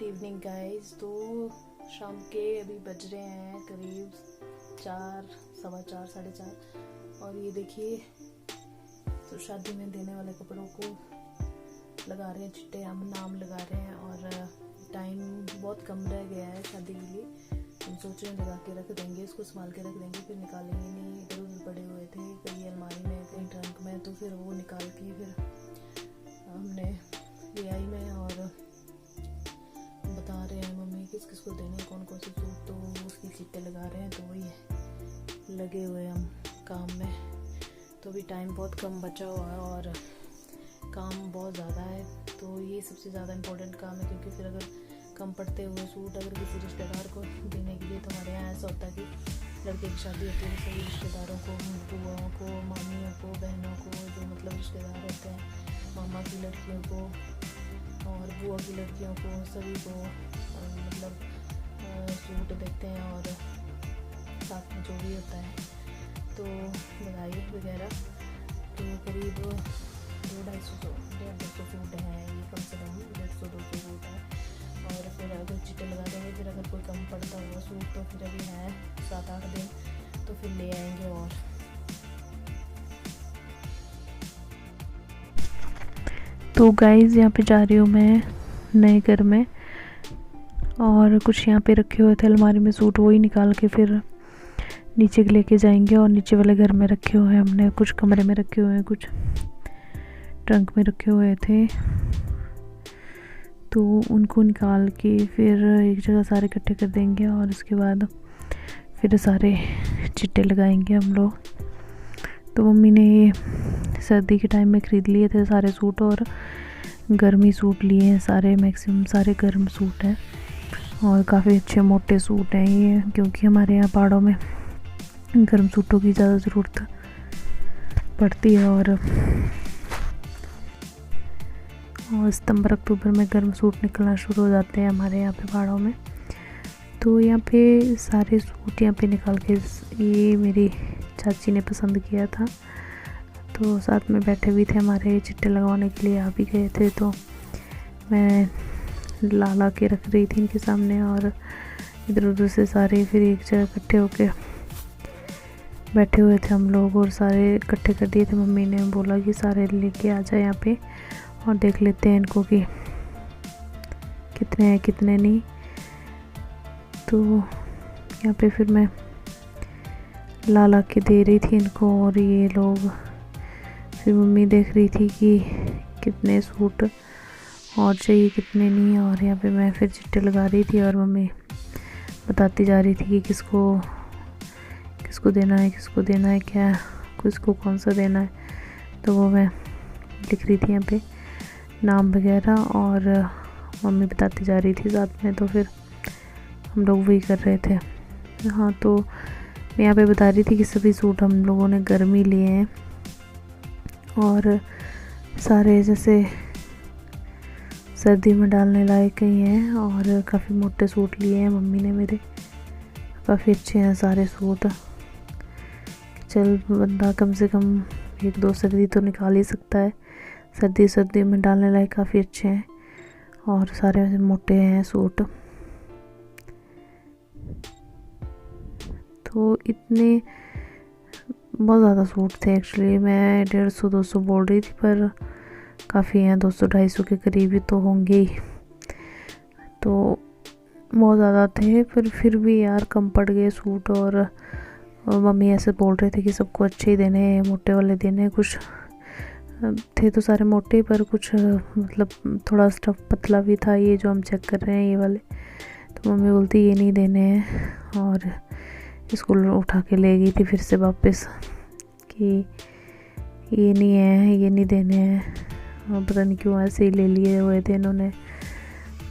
Evening guys. तो शाम के अभी बज रहे हैं करीब 4, सवा 4, साढ़े 4। और ये देखिए, तो शादी में देने वाले कपड़ों को लगा रहे हैं चिट्टे, हम नाम लगा रहे हैं। और टाइम बहुत कम रह गया है शादी के लिए। हम सोच रहे हैं लगा के रख देंगे, इसको संभाल के रख देंगे, फिर निकालेंगे नहीं। इधर उधर पड़े हुए थे, कहीं अलमारी में कहीं ट्रंक में, तो फिर वो निकाल के फिर हमने ले आई में। और बता रहे हैं मम्मी किस किस को देने, कौन कौन से सूट, तो उसकी चिट्टे लगा रहे हैं। तो वही लगे हुए हम काम में। तो अभी टाइम बहुत कम बचा हुआ है और काम बहुत ज़्यादा है। तो ये सबसे ज़्यादा इम्पोर्टेंट काम है, क्योंकि फिर अगर कम पड़ते हुए सूट अगर किसी रिश्तेदार को देने के लिए, तो हमारे यहाँ ऐसा होता है कि लड़के की शादी होती है, सभी रिश्तेदारों को, बुआओं को, मामियों को, बहनों को, जो मतलब रिश्तेदार होते हैं, मामा की लड़कियों को और बुआ की लड़कियों को, सभी को मतलब सूट देते हैं। और साथ में जो भी होता है तो बधाई वगैरह। तो करीब 250-250 सूट हैं, ये कम से कम 150-200 सूट है। और फिर अगर चिट्टे लगा देंगे, फिर अगर कोई कम पड़ता हुआ सूट, तो फिर अभी है 7-8 दिन, तो फिर ले आएंगे। और तो गाइज़ यहाँ पे जा रही हूँ मैं नए घर में, और कुछ यहाँ पे रखे हुए थे अलमारी में सूट, वही निकाल के फिर नीचे लेके जाएंगे। और नीचे वाले घर में रखे हुए हैं हमने, कुछ कमरे में रखे हुए हैं, कुछ ट्रंक में रखे हुए थे, तो उनको निकाल के फिर एक जगह सारे इकट्ठे कर देंगे। और उसके बाद फिर सारे चिट्टे लगाएंगे हम लोग। तो मम्मी ने ये सर्दी के टाइम में ख़रीद लिए थे सारे सूट, और गर्मी सूट लिए हैं सारे, मैक्सिमम सारे गर्म सूट हैं। और काफ़ी अच्छे मोटे सूट हैं ये, क्योंकि हमारे यहाँ पहाड़ों में गर्म सूटों की ज़्यादा ज़रूरत पड़ती है। और सितंबर अक्टूबर में गर्म सूट निकलना शुरू हो जाते हैं हमारे यहाँ पे पहाड़ों में। तो यहाँ पे सारे सूट यहाँ पे निकाल के, ये मेरी चाची ने पसंद किया था, तो साथ में बैठे भी थे हमारे चिट्टे लगवाने के लिए, आ भी गए थे। तो मैं ला के रख रही थी इनके सामने, और इधर उधर से सारे फिर एक जगह इकट्ठे होके बैठे हुए थे हम लोग, और सारे इकट्ठे कर दिए थे। मम्मी ने बोला कि सारे लेके आ जाए यहाँ पे और देख लेते हैं इनको कि कितने हैं कितने नहीं। तो यहाँ पे फिर मैं ला के दे रही थी इनको, और ये लोग फिर मम्मी देख रही थी कि कितने सूट और चाहिए कितने नहीं। और यहाँ पे मैं फिर चिट्टे लगा रही थी, और मम्मी बताती जा रही थी कि किसको देना है, किसको देना है, क्या किसको कौन सा देना है। तो वो मैं लिख रही थी यहाँ पे नाम वगैरह, और मम्मी बताती जा रही थी साथ में। तो फिर हम लोग वही कर रहे थे। हाँ, तो मैं यहाँ पे बता रही थी कि सभी सूट हम लोगों ने गर्मी लिए हैं, और सारे जैसे सर्दी में डालने लायक ही हैं। और काफ़ी मोटे सूट लिए हैं मम्मी ने मेरे, काफ़ी अच्छे हैं सारे सूट। चल बंदा कम से कम 1-2 सर्दी तो निकाल ही सकता है, सर्दी में डालने लायक काफ़ी अच्छे हैं, और सारे मोटे हैं सूट। तो इतने बहुत ज़्यादा सूट थे एक्चुअली, मैं 150-200 बोल रही थी, पर काफ़ी हैं, 200-250 के करीब ही तो होंगे ही। तो बहुत ज़्यादा थे, पर फिर भी यार कम पड़ गए सूट। और मम्मी ऐसे बोल रहे थे कि सबको अच्छे ही देने, मोटे वाले देने। कुछ थे तो सारे मोटे, पर कुछ मतलब थोड़ा स्टफ पतला भी था, ये जो हम चेक कर रहे हैं ये वाले। तो मम्मी बोलती ये नहीं देने हैं, और इसको उठा के ले गई थी फिर से वापस कि ये नहीं है, ये नहीं देने हैं। और पता नहीं क्यों ऐसे ही ले लिए हुए थे इन्होंने।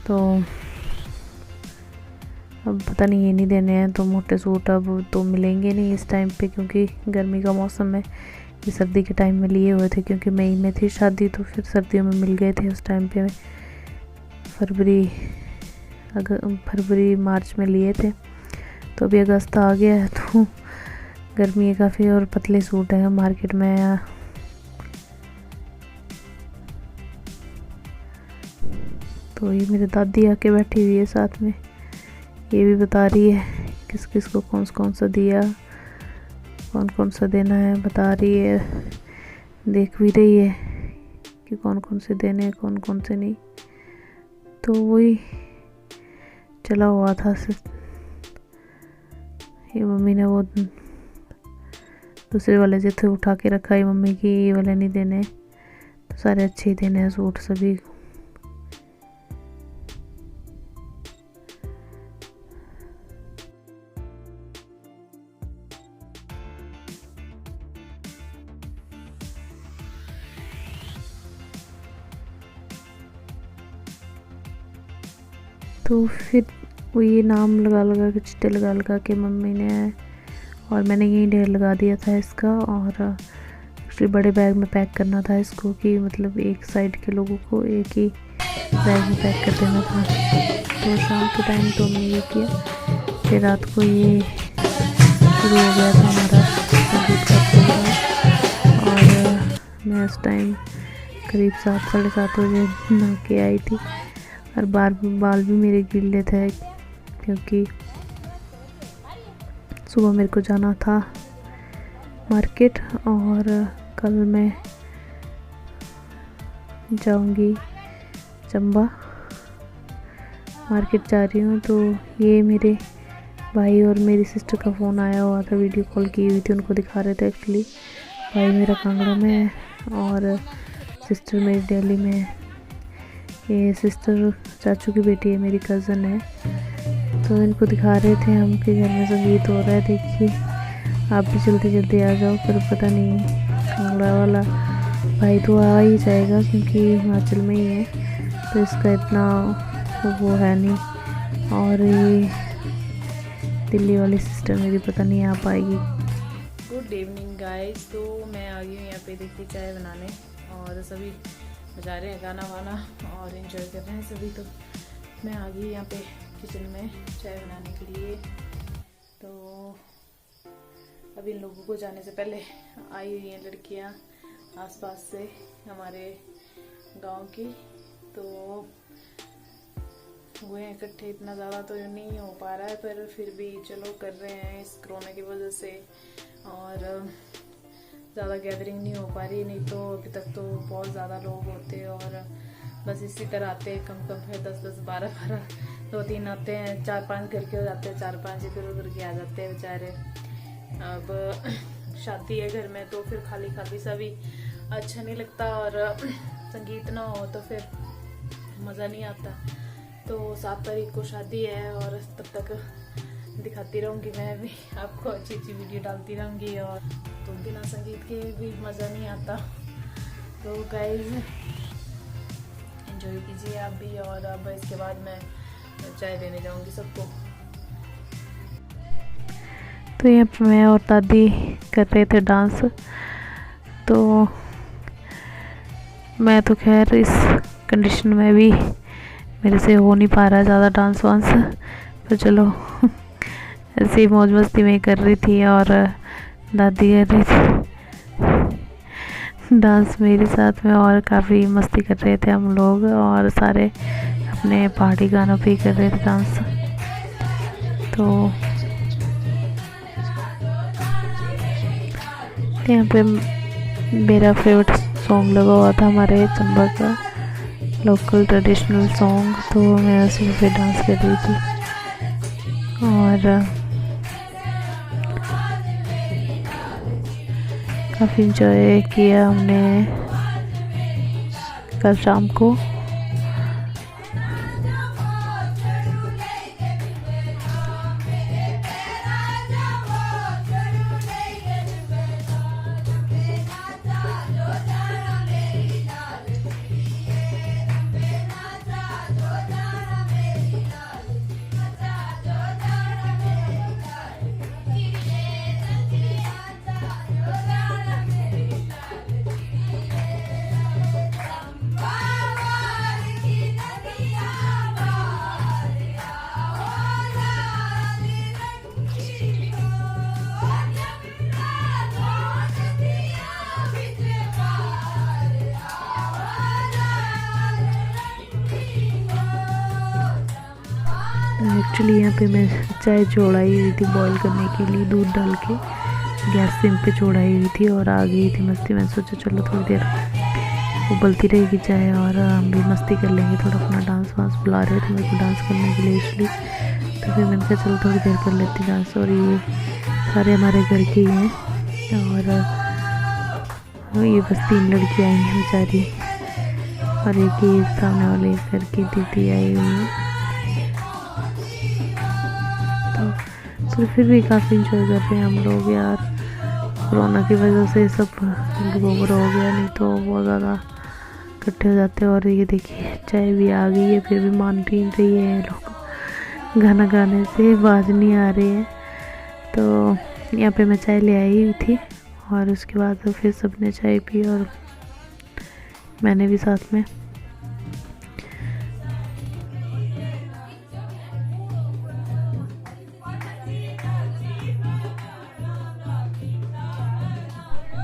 तो अब पता नहीं ये नहीं देने हैं, तो मोटे सूट अब तो मिलेंगे नहीं इस टाइम पे, क्योंकि गर्मी का मौसम है। ये सर्दी के टाइम में लिए हुए थे, क्योंकि मई में थी शादी, तो फिर सर्दियों में मिल गए थे उस टाइम पे। फरवरी मार्च में लिए थे, तो अभी अगस्त आ गया है, तो गर्मी है काफ़ी, और पतले सूट हैं मार्केट में। तो ये मेरी दादी आके बैठी हुई है साथ में, ये भी बता रही है किस किस को कौन सा दिया, कौन सा देना है, बता रही है, देख भी रही है कि कौन से देने हैं कौन से नहीं। तो वही चला हुआ था। ये मम्मी ने वो दूसरे वाले जो थे उठा के रखा है मम्मी की, ये वाले नहीं देने, तो सारे अच्छे ही देने हैं सूट सभी। तो फिर वो ये नाम लगा के चिट्टे लगा के मम्मी ने और मैंने यही ढेर लगा दिया था इसका। और एक्चुअली बड़े बैग में पैक करना था इसको, कि मतलब एक साइड के लोगों को एक ही बैग में पैक कर देना था। तो शाम के टाइम तो हमने ये किया। फिर रात को ये शुरू हो गया था हमारा संगीत का प्रोग्राम, और मैं उस टाइम करीब 7 साढ़े 7 बजे नहा के आई थी। और बाल भी मेरे गीले थे क्योंकि सुबह मेरे को जाना था मार्केट, और कल मैं जाऊंगी चंबा, मार्केट जा रही हूँ। तो ये मेरे भाई और मेरी सिस्टर का फ़ोन आया हुआ था, वीडियो कॉल की हुई थी, उनको दिखा रहे थे। एक्चुअली भाई मेरा कांगड़ा में है और सिस्टर मेरी दिल्ली में है। ये सिस्टर चाचू की बेटी है, मेरी कज़न है। तो इनको दिखा रहे थे हम कि घर में संगीत हो रहा है, देखिए आप भी जल्दी आ जाओ। पर पता नहीं कांगड़ा वाला भाई तो आ ही जाएगा क्योंकि हिमाचल में ही है, तो इसका इतना वो है नहीं। और ये दिल्ली वाली सिस्टर मेरी पता नहीं आ पाएगी। गुड इवनिंग गाइस, तो मैं आ गई हूँ यहाँ पे, देखिए चाय बनाने, और सभी बजा रहे हैं गाना वाना और एंजॉय कर रहे हैं सभी। तो मैं आ गई यहाँ पे किचन में चाय बनाने के लिए। तो अभी इन लोगों को जाने से पहले आई हुई हैं लड़कियाँ आसपास से हमारे गांव की, तो हुए इकट्ठे। इतना ज़्यादा तो नहीं हो पा रहा है, पर फिर भी चलो कर रहे हैं इस कोरोना की वजह से, और ज़्यादा गैदरिंग नहीं हो पा रही। नहीं तो अभी तक तो बहुत ज़्यादा लोग होते और बस इसी तरह आते हैं, कम है 10-10 12-12 2-3 आते हैं, 4-5 घर के हो जाते हैं, 4-5 इधर उधर के आ जाते हैं बेचारे। अब शादी है घर में तो फिर खाली सा भी अच्छा नहीं लगता, और संगीत ना हो तो फिर मज़ा नहीं आता। तो 7 तारीख को शादी है, और तब तक दिखाती रहूँगी मैं भी आपको, अच्छी वीडियो डालती रहूँगी। और तो बिना संगीत के भी मज़ा नहीं आता। तो गाइस एंजॉय कीजिए आप भी। और अब इसके बाद मैं चाय देने जाऊँगी सबको। तो यहाँ पे मैं और दादी कर रहे थे डांस। तो मैं तो खैर इस कंडीशन में भी मेरे से हो नहीं पा रहा है ज़्यादा डांस वांस, पर चलो ऐसे ही मौज मस्ती में कर रही थी। और दादी कर रही थी डांस मेरे साथ में, और काफ़ी मस्ती कर रहे थे हम लोग, और सारे अपने पहाड़ी गानों पे ही कर रहे थे डांस। तो यहाँ पे मेरा फेवरेट सॉन्ग लगा हुआ था हमारे चंबा का लोकल ट्रेडिशनल सॉन्ग, तो मैं उसी पे डांस कर रही थी। और काफ़ी इंजॉय किया हमने कल शाम को। एक्चुअली यहाँ पे मैं चाय चढ़ाई हुई थी बॉईल करने के लिए, दूध डाल के गैस सिम पे चढ़ाई हुई थी और आ गई थी मस्ती। मैंने सोचा चलो थोड़ी देर उबलती रहेगी चाय और हम भी मस्ती कर लेंगे, थोड़ा अपना डांस वांस बुला रहे थे मेरे को डांस करने के लिए इसलिए। तो फिर मैंने कहा चलो थोड़ी देर कर लेती डांस। और ये सारे हमारे घर के ही हैं और ये बस 3 लड़की आई हैं बेचारी और एक ही सामने वाले घर की दीदी आई हुई है। तो फिर भी काफ़ी इंजॉय कर रहे हैं हम लोग यार। कोरोना की वजह से सब गोबर हो गया, नहीं तो बहुत ज़्यादा इकट्ठे हो जाते हैं। और ये देखिए चाय भी आ गई है, फिर भी मान नहीं रही है लोग, गाना गाने से आवाज़ नहीं आ रही है। तो यहाँ पे मैं चाय ले आई हुई थी और उसके बाद फिर सबने चाय पी और मैंने भी साथ में।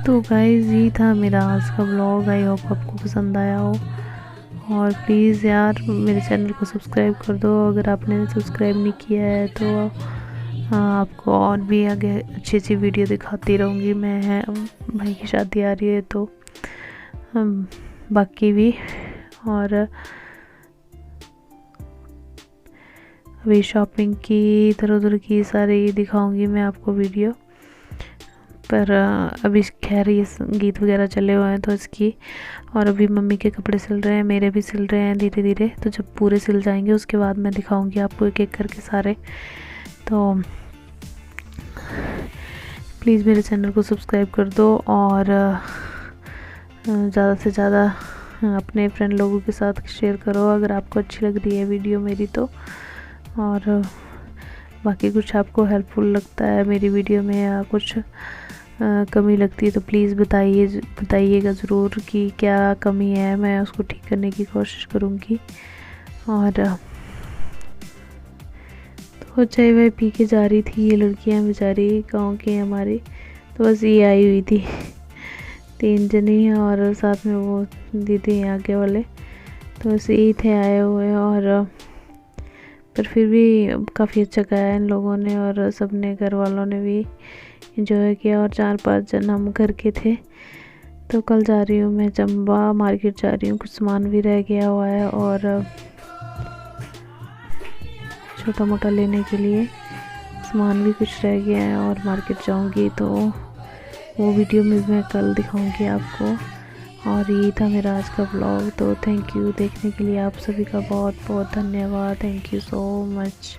तो गाइस ये था मेरा आज का व्लॉग। आई होप आपको पसंद आया हो और प्लीज़ यार मेरे चैनल को सब्सक्राइब कर दो अगर आपने सब्सक्राइब नहीं किया है। तो आपको और भी आगे अच्छी अच्छी वीडियो दिखाती रहूँगी मैं। भाई की शादी आ रही है तो बाकी भी, और अभी शॉपिंग की इधर उधर की सारी दिखाऊंगी मैं आपको वीडियो। पर अभी खैर ये गीत वगैरह चले हुए हैं तो इसकी, और अभी मम्मी के कपड़े सिल रहे हैं, मेरे भी सिल रहे हैं धीरे धीरे। तो जब पूरे सिल जाएंगे उसके बाद मैं दिखाऊंगी आपको एक एक करके सारे। तो प्लीज़ मेरे चैनल को सब्सक्राइब कर दो और ज़्यादा से ज़्यादा अपने फ्रेंड लोगों के साथ शेयर करो अगर आपको अच्छी लग रही है वीडियो मेरी तो। और बाकी कुछ आपको हेल्पफुल लगता है मेरी वीडियो में या कुछ कमी लगती है तो प्लीज़ बताइएगा ज़रूर कि क्या कमी है, मैं उसको ठीक करने की कोशिश करूँगी। और तो चाय वाय पी के जा रही थी ये लड़कियाँ बेचारी, गांव की हमारी। तो बस ये आई हुई थी 3 जनी और साथ में वो दीदी हैं आगे वाले, तो बस यही थे आए हुए। और पर फिर भी काफ़ी अच्छा गाया इन लोगों ने और सबने घर वालों ने भी एंजॉय किया। और 4-5 जन हम घर के थे। तो कल जा रही हूँ मैं चंबा मार्केट जा रही हूँ, कुछ सामान भी रह गया हुआ है और छोटा मोटा लेने के लिए सामान भी कुछ रह गया है और मार्केट जाऊँगी तो वो वीडियो में मैं कल दिखाऊँगी आपको। और ये था मेरा आज का ब्लॉग। तो थैंक यू देखने के लिए, आप सभी का बहुत बहुत धन्यवाद। Thank you so much.